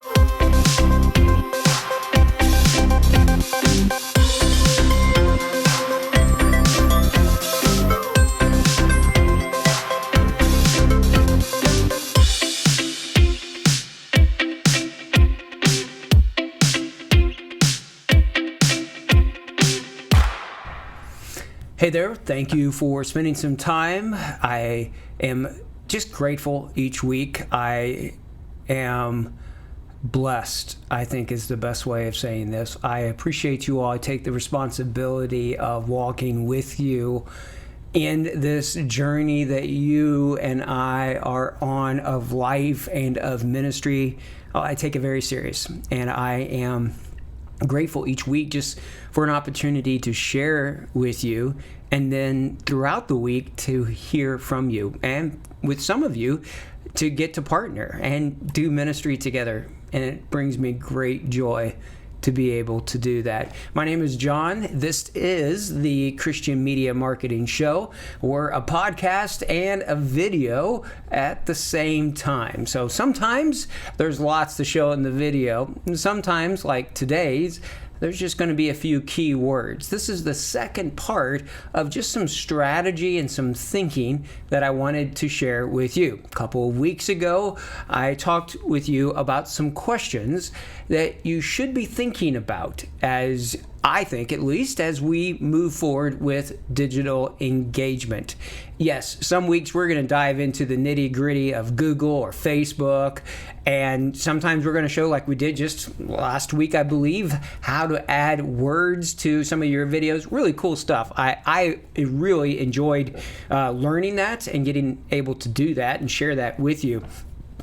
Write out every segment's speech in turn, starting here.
Hey there, thank you for spending some time. I am just grateful each week. I am blessed, I think is the best way of saying this. I appreciate you all. I take the responsibility of walking with you in this journey that you and I are on of life and of ministry. I take it very serious, and I am grateful each week just for an opportunity to share with you, and then throughout the week to hear from you, and with some of you to get to partner and do ministry together. And it brings me great joy to be able to do that. My name is John. This is the Christian Media Marketing Show. We're a podcast and a video at the same time. So sometimes there's lots to show in the video. And sometimes, like today's, there's just going to be a few key words. This is the second part of just some strategy and some thinking that I wanted to share with you. A couple of weeks ago, I talked with you about some questions that you should be thinking about, as I think, at least, as we move forward with digital engagement. Yes, some weeks we're going to dive into the nitty-gritty of Google or Facebook, and sometimes we're going to show, like we did just last week, I believe, how to add words to some of your videos. Really cool stuff. I really enjoyed learning that and getting able to do that and share that with you.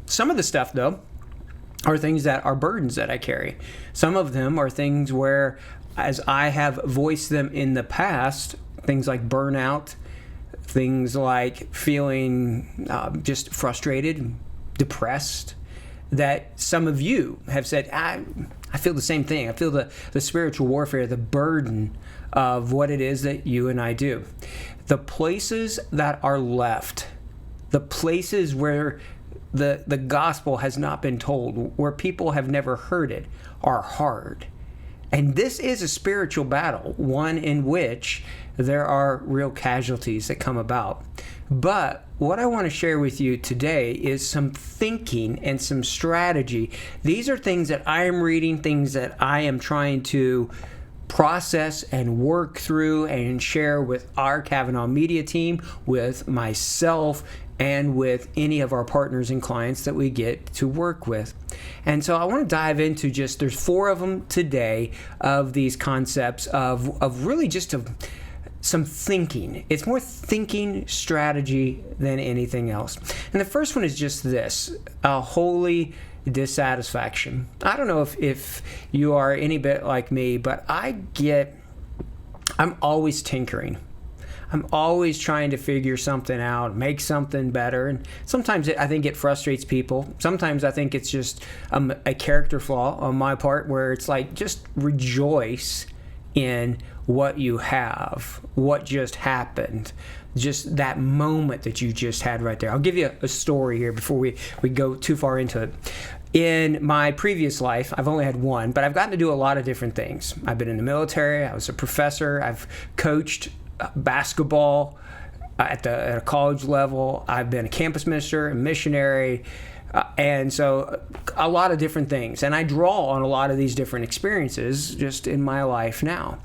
Some of the stuff, though, are things that are burdens that I carry. Some of them are things where, as I have voiced them in the past, things like burnout, things like feeling just frustrated, depressed, that some of you have said, I feel the same thing. I feel the spiritual warfare, the burden of what it is that you and I do. The places that are left, the places where the gospel has not been told, where people have never heard it, are hard. And this is a spiritual battle, one in which there are real casualties that come about. But what I want to share with you today is some thinking and some strategy. These are things that I am reading, things that I am trying to process and work through and share with our Kavanaugh Media team, with myself, and with any of our partners and clients that we get to work with. And so I want to dive into there's 4 of them today, of these concepts of really just some thinking. It's more thinking strategy than anything else. And the first one is just this, holy dissatisfaction. I don't know if you are any bit like me, but I'm always tinkering. I'm always trying to figure something out, make something better. And sometimes I think it frustrates people. Sometimes I think it's just a character flaw on my part, where it's like, just rejoice in what you have, what just happened, just that moment that you just had right there. I'll give you a story here before we go too far into it. In my previous life, I've only had one, but I've gotten to do a lot of different things. I've been in the military. I was a professor. I've coached basketball at a college level. I've been a campus minister, a missionary, and so a lot of different things. And I draw on a lot of these different experiences just in my life now.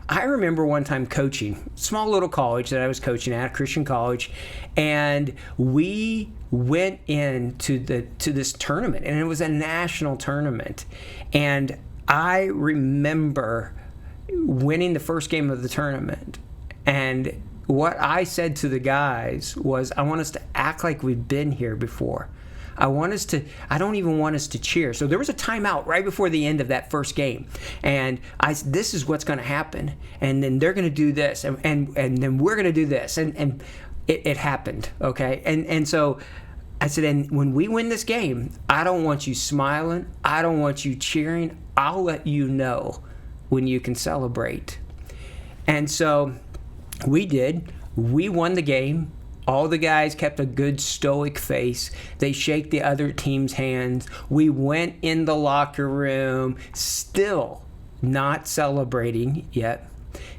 I remember one time coaching, small little college that I was coaching at, a Christian college, and we went into this tournament, and it was a national tournament. And I remember winning the first game of the tournament. And what I said to the guys was, I want us to act like we've been here before. I don't even want us to cheer. So there was a timeout right before the end of that first game. And this is what's going to happen. And then they're going to do this. And then we're going to do this. And it happened. Okay. And so I said, and when we win this game, I don't want you smiling. I don't want you cheering. I'll let you know when you can celebrate. And so we did. We won the game. All the guys kept a good stoic face. They shake the other team's hands. We went in the locker room, still not celebrating yet.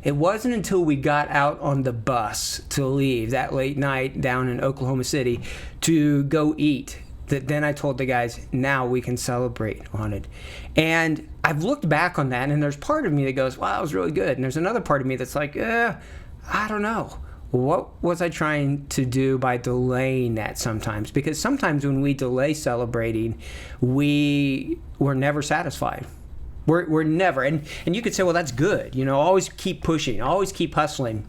It wasn't until we got out on the bus to leave that late night down in Oklahoma City to go eat that then I told the guys, now we can celebrate on it. And I've looked back on that, and there's part of me that goes, wow, that was really good. And there's another part of me that's like, I don't know. What was I trying to do by delaying that sometimes? Because sometimes when we delay celebrating, we're never satisfied. We're never. And you could say, well, that's good. You know, always keep pushing, always keep hustling.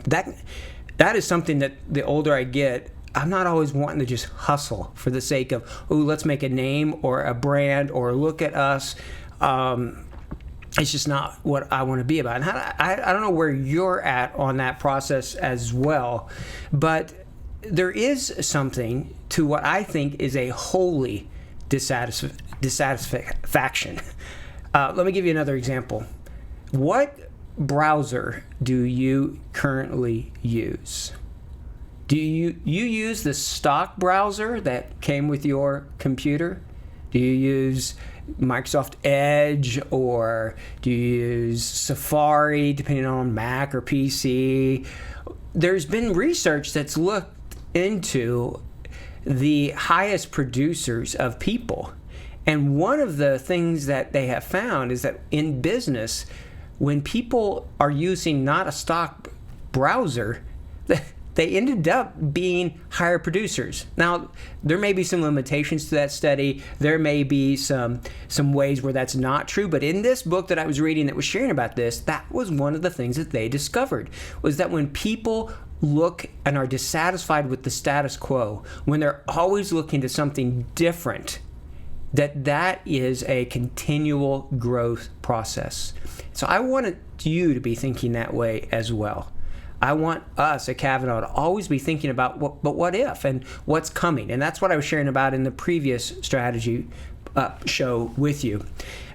That is something that the older I get, I'm not always wanting to just hustle for the sake of, oh, let's make a name or a brand or look at us. It's just not what I want to be about. And I don't know where you're at on that process as well, but there is something to what I think is a holy dissatisfaction. Let me give you another example. What browser do you currently use? Do you use the stock browser that came with your computer? Do you use Microsoft Edge, or do you use Safari, depending on Mac or PC? There's been research that's looked into the highest producers of people. And one of the things that they have found is that in business, when people are using not a stock browser, they ended up being higher producers. Now, there may be some limitations to that study. There may be some ways where that's not true. But in this book that I was reading that was sharing about this, that was one of the things that they discovered, was that when people look and are dissatisfied with the status quo, when they're always looking to something different, that is a continual growth process. So I wanted you to be thinking that way as well. I want us at Kavanaugh to always be thinking about what if and what's coming. And that's what I was sharing about in the previous strategy show with you.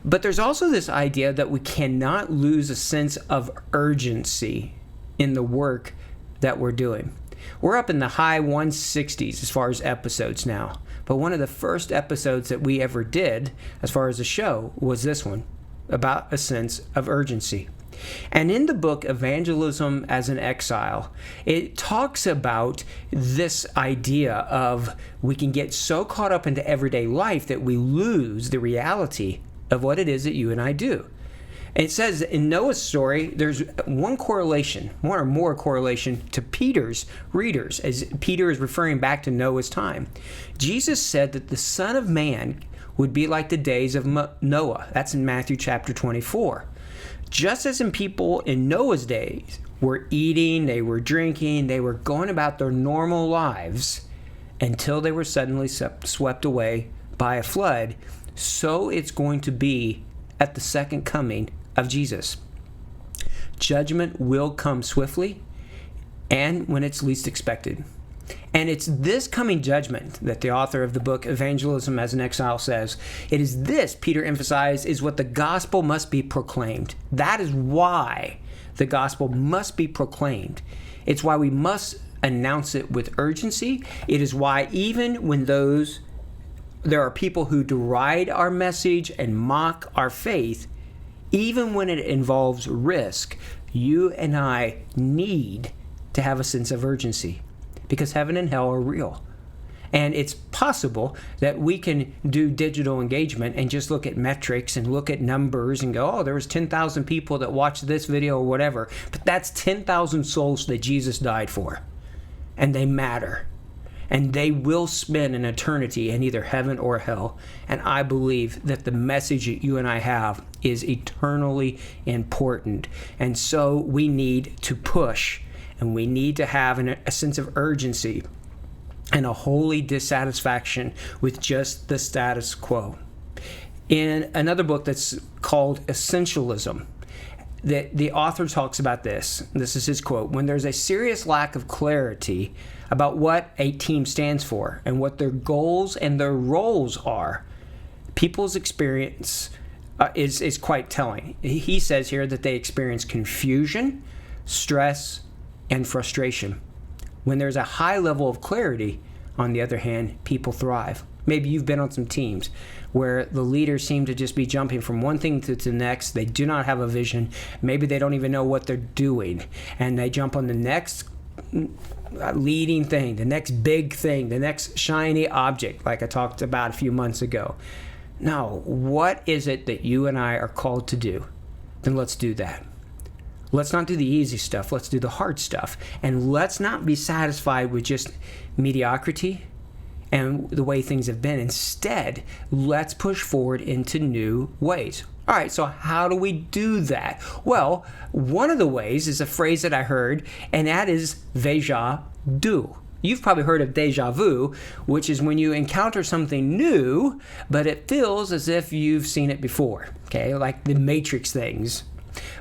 But there's also this idea that we cannot lose a sense of urgency in the work that we're doing. We're up in the high 160s as far as episodes now. But one of the first episodes that we ever did as far as a show was this one, about a sense of urgency. And in the book, Evangelism as an Exile, it talks about this idea of we can get so caught up into everyday life that we lose the reality of what it is that you and I do. And it says in Noah's story, there's one or more correlation to Peter's readers, as Peter is referring back to Noah's time. Jesus said that the Son of Man would be like the days of Noah. That's in Matthew chapter 24. Just as in people in Noah's days were eating, they were drinking, they were going about their normal lives until they were suddenly swept away by a flood, so it's going to be at the second coming of Jesus. Judgment will come swiftly and when it's least expected. And it's this coming judgment that the author of the book Evangelism as an Exile says, it is this, Peter emphasized, is what the gospel must be proclaimed. That is why the gospel must be proclaimed. It's why we must announce it with urgency. It is why even when there are people who deride our message and mock our faith, even when it involves risk, you and I need to have a sense of urgency. Because heaven and hell are real. And it's possible that we can do digital engagement and just look at metrics and look at numbers and go, oh, there was 10,000 people that watched this video or whatever. But that's 10,000 souls that Jesus died for. And they matter. And they will spend an eternity in either heaven or hell. And I believe that the message that you and I have is eternally important. And so we need to push. And we need to have a sense of urgency and a holy dissatisfaction with just the status quo. In another book that's called Essentialism, the author talks about this. This is his quote. When there's a serious lack of clarity about what a team stands for and what their goals and their roles are, people's experience is quite telling. He says here that they experience confusion, stress, and frustration. When there's a high level of clarity, on the other hand, people thrive. Maybe you've been on some teams where the leaders seem to just be jumping from one thing to the next. They do not have a vision. Maybe they don't even know what they're doing. And they jump on the next leading thing, the next big thing, the next shiny object, like I talked about a few months ago. No, what is it that you and I are called to do? Then let's do that. Let's not do the easy stuff. Let's do the hard stuff. And let's not be satisfied with just mediocrity and the way things have been. Instead, let's push forward into new ways. All right, so how do we do that? Well, one of the ways is a phrase that I heard, and that is Vega du. You've probably heard of deja vu, which is when you encounter something new, but it feels as if you've seen it before, okay? Like the Matrix things.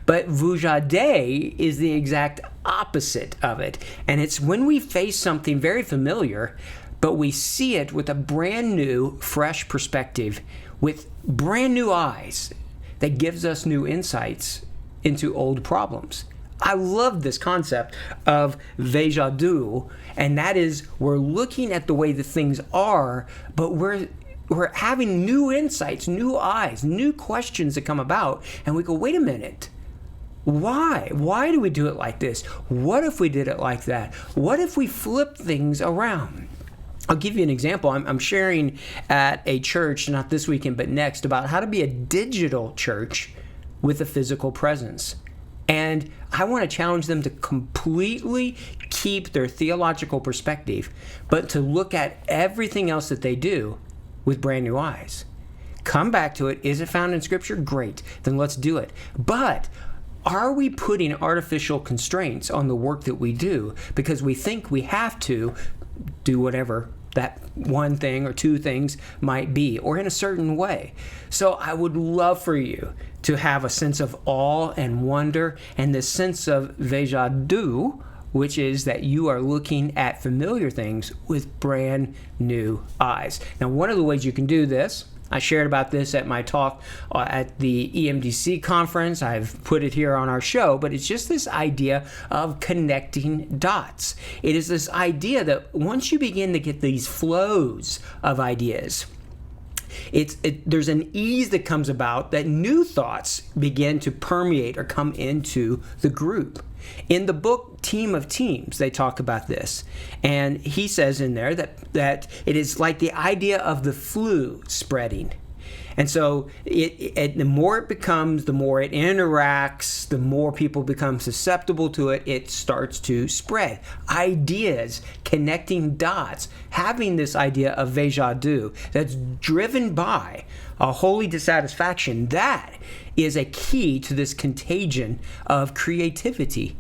But vujade is the exact opposite of it. And it's when we face something very familiar, but we see it with a brand new, fresh perspective, with brand new eyes that gives us new insights into old problems. I love this concept of Vega du, and that is we're looking at the way the things are, but we're having new insights, new eyes, new questions that come about, and we go, wait a minute. Why? Why do we do it like this? What if we did it like that? What if we flip things around? I'll give you an example. I'm sharing at a church, not this weekend, but next, about how to be a digital church with a physical presence. And I want to challenge them to completely keep their theological perspective, but to look at everything else that they do with brand new eyes. Come back to it. Is it found in Scripture? Great. Then let's do it. But are we putting artificial constraints on the work that we do because we think we have to do whatever that one thing or two things might be, or in a certain way? So I would love for you to have a sense of awe and wonder, and this sense of Vega du, which is that you are looking at familiar things with brand new eyes. Now, one of the ways you can do this, I shared about this at my talk at the EMDC conference. I've put it here on our show, but it's just this idea of connecting dots. It is this idea that once you begin to get these flows of ideas, there's an ease that comes about that new thoughts begin to permeate or come into the group. In the book Team of Teams, they talk about this. And he says in there that it is like the idea of the flu spreading. And so the more it becomes, the more it interacts, the more people become susceptible to it, it starts to spread. Ideas, connecting dots, having this idea of Vega du that's driven by a holy dissatisfaction, that is a key to this contagion of creativity,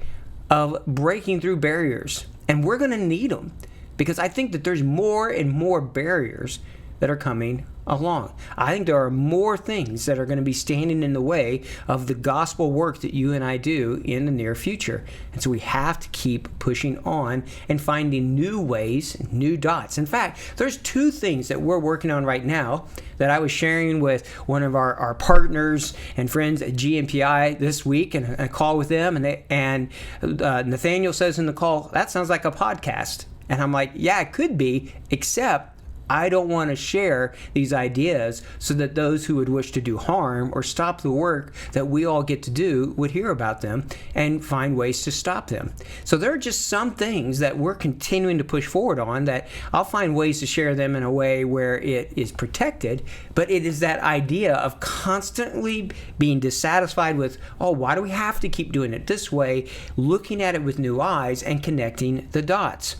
of breaking through barriers. And we're going to need them, because I think that there's more and more barriers that are coming along. I think there are more things that are going to be standing in the way of the gospel work that you and I do in the near future. And so we have to keep pushing on and finding new ways, new dots. In fact, there's two things that we're working on right now that I was sharing with one of our partners and friends at GMPI this week, and a call with them, and Nathaniel says in the call, that sounds like a podcast. And I'm like, yeah, it could be, except I don't want to share these ideas so that those who would wish to do harm or stop the work that we all get to do would hear about them and find ways to stop them. So there are just some things that we're continuing to push forward on that I'll find ways to share them in a way where it is protected, but it is that idea of constantly being dissatisfied with, oh, why do we have to keep doing it this way, looking at it with new eyes and connecting the dots.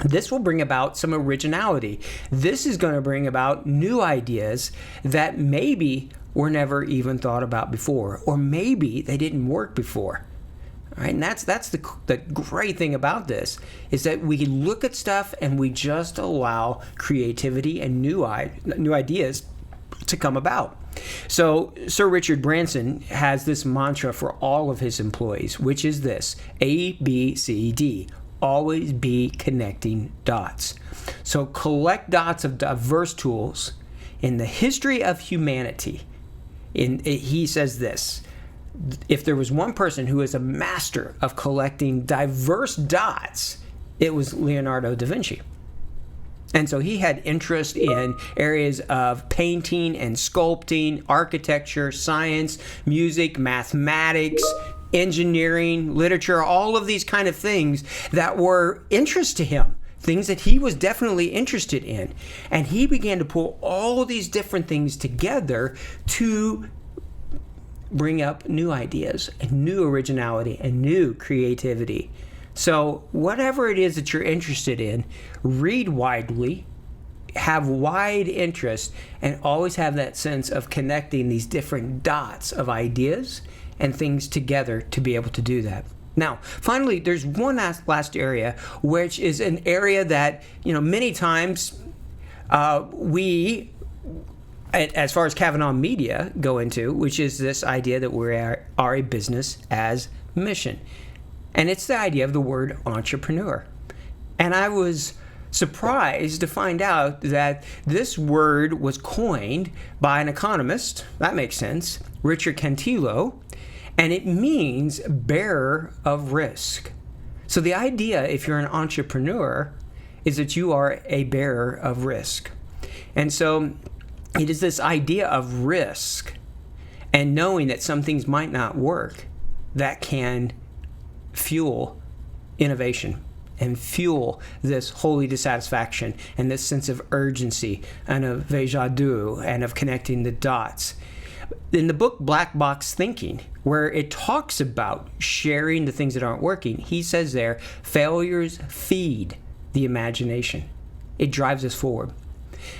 This will bring about some originality. This is going to bring about new ideas that maybe were never even thought about before, or maybe they didn't work before. All right, and that's the great thing about this, is that we look at stuff and we just allow creativity and new ideas to come about. So Sir Richard Branson has this mantra for all of his employees, which is this: A, B, C, D. Always be connecting dots. So collect dots of diverse tools in the history of humanity. He says this: if there was one person who is a master of collecting diverse dots it was Leonardo da Vinci. And so he had interest in areas of painting and sculpting, architecture, science, music, mathematics, engineering, literature, all of these kind of things that were interest to him, things that he was definitely interested in. And he began to pull all of these different things together to bring up new ideas and new originality and new creativity. So whatever it is that you're interested in, read widely, have wide interest, and always have that sense of connecting these different dots of ideas and things together to be able to do that. Now, finally, there's one last area, which is an area that, many times we, as far as Kavanaugh Media, go into, which is this idea that we are a business as mission. And it's the idea of the word entrepreneur. And I was surprised to find out that this word was coined by an economist, that makes sense, Richard Cantillo, and it means bearer of risk. So the idea, if you're an entrepreneur, is that you are a bearer of risk. And so it is this idea of risk and knowing that some things might not work that can fuel innovation and fuel this holy dissatisfaction and this sense of urgency and of Vega and of connecting the dots. In the book Black Box Thinking, where it talks about sharing the things that aren't working, he says there, failures feed the imagination. It drives us forward.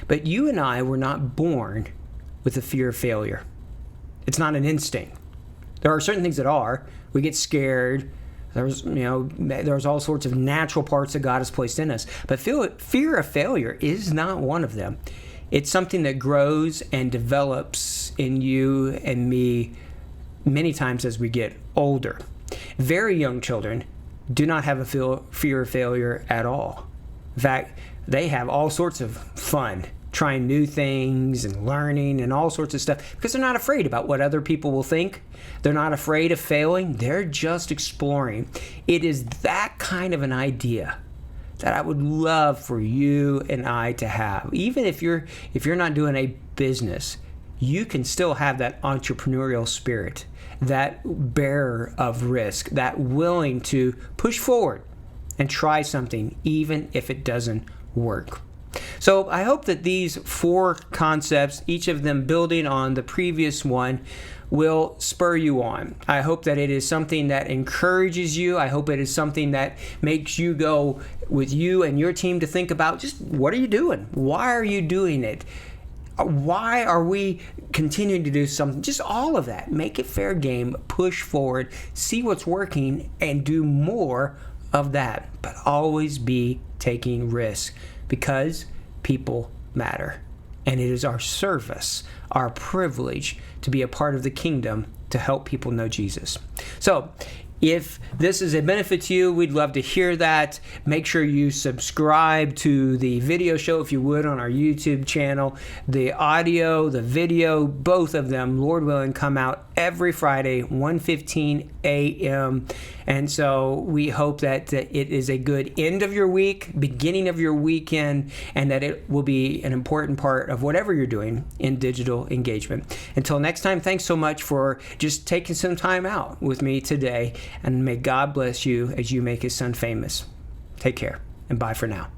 But you and I were not born with a fear of failure. It's not an instinct. There are certain things that are. We get scared. There's all sorts of natural parts that God has placed in us. But fear of failure is not one of them. It's something that grows and develops in you and me many times as we get older. Very young children do not have a fear of failure at all. In fact, they have all sorts of fun trying new things and learning and all sorts of stuff because they're not afraid about what other people will think. They're not afraid of failing. They're just exploring. It is that kind of an idea that I would love for you and I to have. Even if you're not doing a business, you can still have that entrepreneurial spirit, that bearer of risk, that willing to push forward and try something even if it doesn't work. So I hope that these 4 concepts, each of them building on the previous one, will spur you on. I hope that it is something that encourages you. I hope it is something that makes you go with you and your team to think about just what are you doing? Why are you doing it? Why are we continuing to do something? Just all of that. Make it fair game, push forward, see what's working, and do more of that. But always be taking risks because people matter. And it is our service, our privilege to be a part of the kingdom to help people know Jesus. So if this is a benefit to you, we'd love to hear that. Make sure you subscribe to the video show, if you would, on our YouTube channel. The audio, the video, both of them, Lord willing, come out every Friday, 1:15 a.m. And so we hope that it is a good end of your week, beginning of your weekend, and that it will be an important part of whatever you're doing in digital engagement. Until next time, thanks so much for just taking some time out with me today. And may God bless you as you make his son famous. Take care, and bye for now.